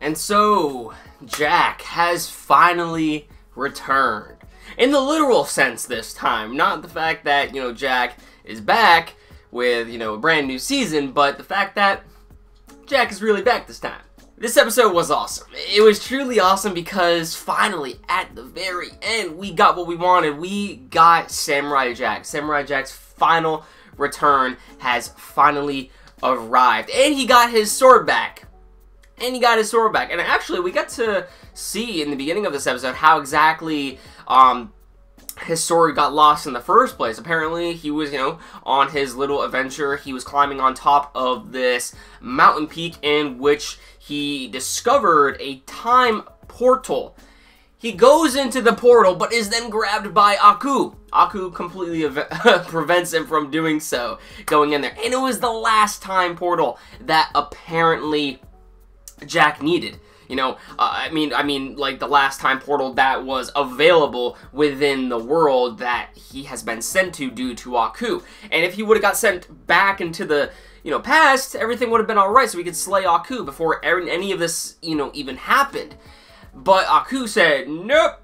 And so, Jack has finally returned. In the literal sense this time. Not the fact that, Jack is back with, a brand new season, but the fact that Jack is really back this time. This episode was awesome. It was truly awesome because finally, at the very end, we got what we wanted. We got Samurai Jack. Samurai Jack's final return has finally arrived. And he got his sword back. And actually, we got to see in the beginning of this episode how exactly his sword got lost in the first place. Apparently, he was, on his little adventure. He was climbing on top of this mountain peak in which he discovered a time portal. He goes into the portal, but is then grabbed by Aku. Aku completely prevents him from doing so, going in there. And it was the last time portal that apparently Jack needed. I mean, like the last time portal that was available within the world that he has been sent to due to Aku. And if he would have got sent back into the, past, everything would have been alright, so we could slay Aku before any of this, even happened. But Aku said, nope.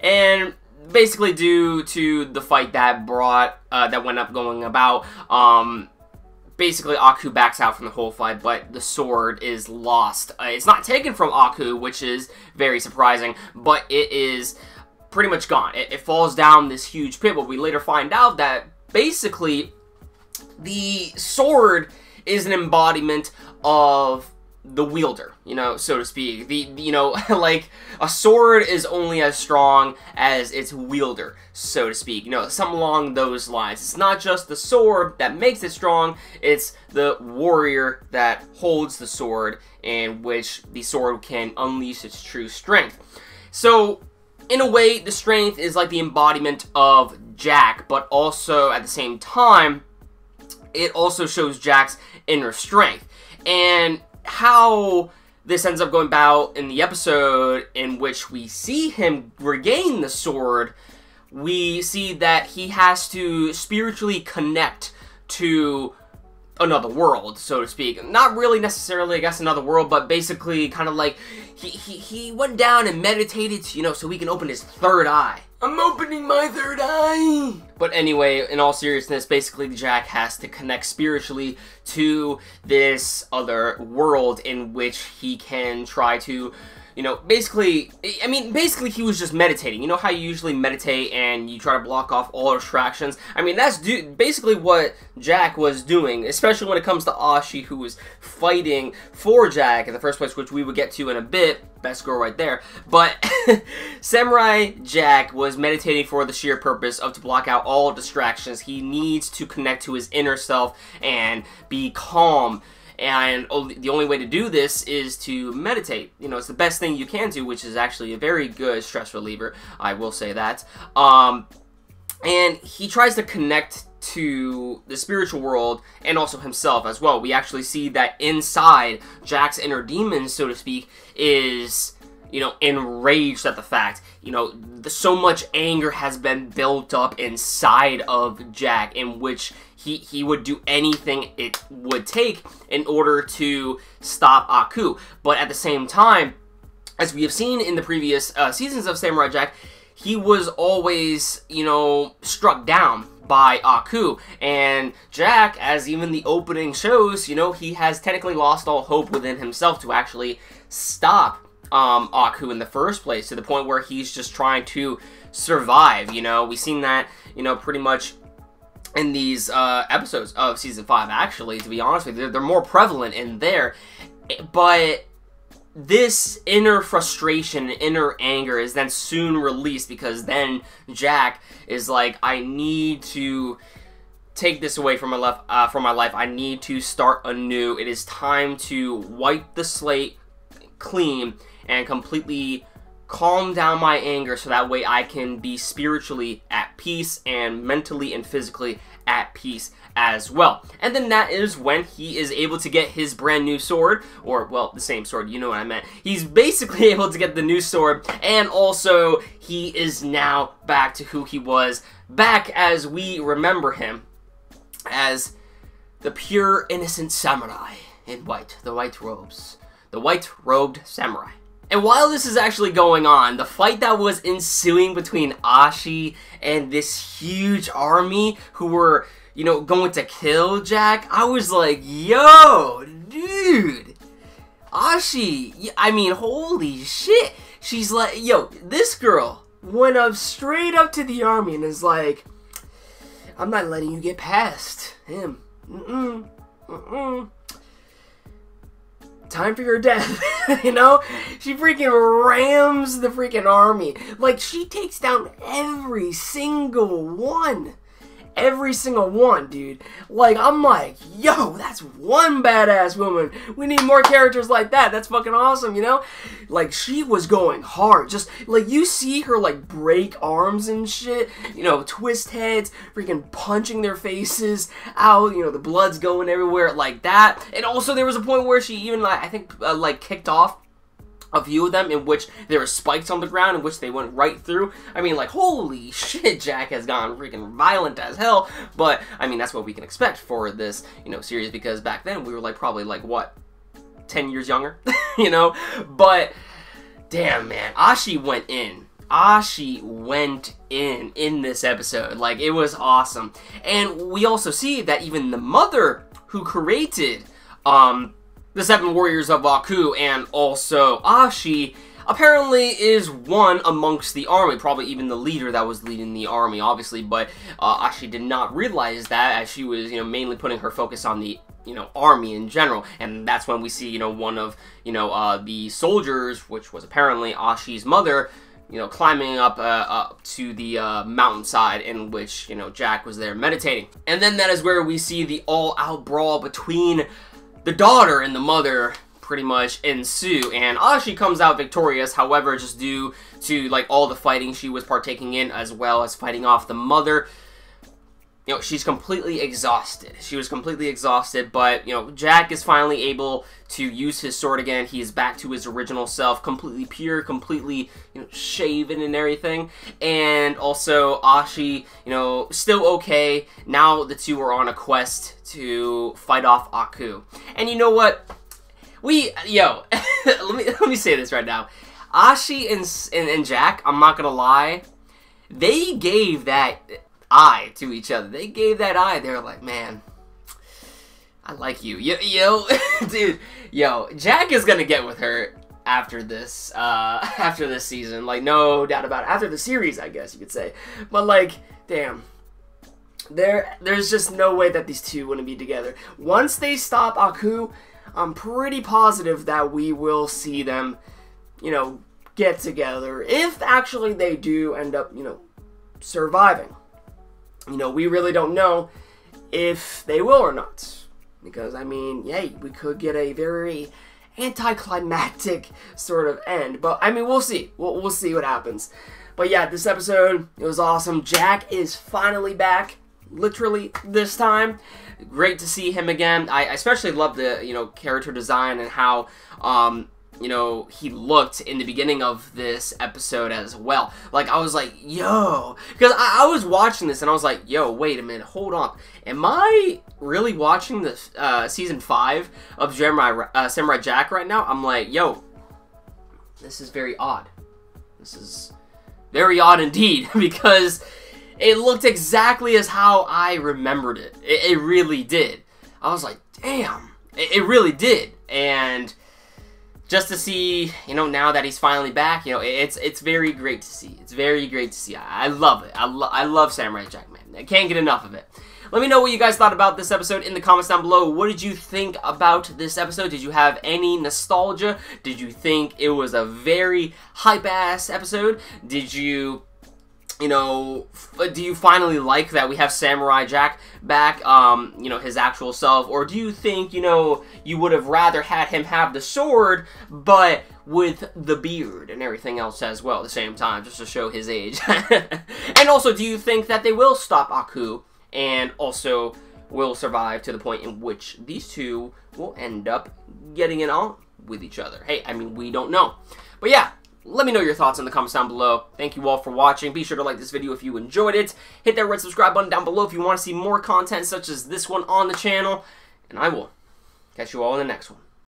And basically due to the fight that went up going about, basically, Aku backs out from the whole fight, but the sword is lost. It's not taken from Aku, which is very surprising, but it is pretty much gone. It falls down this huge pit, but we later find out that basically the sword is an embodiment of the wielder, so to speak. Like, a sword is only as strong as its wielder, so to speak. Something along those lines. It's not just the sword that makes it strong, it's the warrior that holds the sword, in which the sword can unleash its true strength. So, in a way, the strength is like the embodiment of Jack, but also, at the same time, it also shows Jack's inner strength. And how this ends up going about in the episode in which we see him regain the sword, we see that he has to spiritually connect to another world, so to speak. Not really necessarily, I guess, another world, but basically kind of like he went down and meditated, so he can open his third eye. I'm opening my third eye! But anyway, in all seriousness, basically Jack has to connect spiritually to this other world in which he can try to, basically he was just meditating. You know how you usually meditate and you try to block off all distractions? I mean, that's basically what Jack was doing, especially when it comes to Ashi, who was fighting for Jack in the first place, which we would get to in a bit. Best girl right there. But Samurai Jack was meditating for the sheer purpose of to block out all distractions. He needs to connect to his inner self and be calm. And the only way to do this is to meditate. It's the best thing you can do, which is actually a very good stress reliever. I will say that. And he tries to connect to the spiritual world and also himself as well. We actually see that inside Jack's inner demon, so to speak, is, enraged at the fact, so much anger has been built up inside of Jack, in which he would do anything it would take in order to stop Aku. But at the same time, as we have seen in the previous seasons of Samurai Jack, he was always, struck down by Aku. And Jack, as even the opening shows, he has technically lost all hope within himself to actually stop Aku in the first place, to the point where he's just trying to survive. We've seen that, pretty much in these episodes of Season 5, actually, to be honest with you. They're more prevalent in there. But this inner frustration, inner anger is then soon released, because then Jack is like, I need to take this away from my life. I need to start anew. It is time to wipe the slate clean and completely calm down my anger, so that way I can be spiritually at peace and mentally and physically at peace as well. And then that is when he is able to get his brand new sword, or, well, the same sword, you know what I meant. He's basically able to get the new sword, and also he is now back to who he was, back as we remember him, as the pure, innocent samurai in white, the white robes, the white-robed samurai. And while this is actually going on, the fight that was ensuing between Ashi and this huge army who were, you know, going to kill Jack, I was like, yo, dude, Ashi, I mean, holy shit. She's like, yo, this girl went up straight up to the army and is like, I'm not letting you get past him. Time for your death, you know? She freaking rams the freaking army. Like, she takes down every single one. Every single one, dude. Like, I'm like, yo, that's one badass woman. We need more characters like that. That's fucking awesome, you know? Like, she was going hard. Just, like, you see her, like, break arms and shit. You know, twist heads, freaking punching their faces out. You know, the blood's going everywhere like that. And also, there was a point where she even, like, I think, like, kicked off a few of them in which there were spikes on the ground in which they went right through. I mean, like, holy shit, Jack has gone freaking violent as hell. But, I mean, that's what we can expect for this, you know, series, because back then we were, like, probably, like, what, 10 years younger? You know? But, damn, man, Ashi went in. Ashi went in this episode. Like, it was awesome. And we also see that even the mother who created, the 7 Warriors of Aku and also Ashi apparently is one amongst the army, probably even the leader that was leading the army, obviously, but Ashi did not realize that as she was, you know, mainly putting her focus on the, you know, army in general, and that's when we see, you know, one of, you know, the soldiers, which was apparently Ashi's mother, you know, climbing up to the mountainside in which, you know, Jack was there meditating. And then that is where we see the all-out brawl between the daughter and the mother pretty much ensue, and Ashi comes out victorious, however, just due to, like, all the fighting she was partaking in, as well as fighting off the mother. You know, she's completely exhausted. She was completely exhausted, but, you know, Jack is finally able to use his sword again. He is back to his original self, completely pure, completely, you know, shaven and everything. And also, Ashi, you know, still okay. Now the two are on a quest to fight off Aku. And you know what? Yo, let me say this right now. Ashi and Jack, I'm not gonna lie, they gave that eye to each other. They gave that eye. They were like, man, I like you. Yo, dude, yo, Jack is gonna get with her after this season. Like, no doubt about it. After the series, I guess you could say. But, like, damn. There's just no way that these two wouldn't be together. Once they stop Aku, I'm pretty positive that we will see them, you know, get together. If actually they do end up, you know, surviving. You know, we really don't know if they will or not. Because, I mean, yeah, we could get a very anticlimactic sort of end. But, I mean, we'll see. We'll see what happens. But, yeah, this episode, it was awesome. Jack is finally back. Literally this time. Great to see him again. I especially love the, you know, character design and how, you know, he looked in the beginning of this episode as well. Like, I was like, yo, because I was watching this and I was like, yo, wait a minute, hold on. Am I really watching this season 5 of Samurai Jack right now? I'm like, yo, this is very odd. This is very odd indeed, because it looked exactly as how I remembered it. It really did. I was like, damn, it really did. And just to see, you know, now that he's finally back, you know, it's very great to see. It's very great to see. I love it. I love Samurai Jack, man. I can't get enough of it. Let me know what you guys thought about this episode in the comments down below. What did you think about this episode? Did you have any nostalgia? Did you think it was a very hype-ass episode? Did you, you know, do you finally like that we have Samurai Jack back, you know, his actual self? Or do you think, you know, you would have rather had him have the sword, but with the beard and everything else as well at the same time, just to show his age? And also, do you think that they will stop Aku and also will survive to the point in which these two will end up getting it on with each other? Hey, I mean, we don't know. But yeah, let me know your thoughts in the comments down below. Thank you all for watching. Be sure to like this video if you enjoyed it. Hit that red subscribe button down below if you want to see more content such as this one on the channel. And I will catch you all in the next one.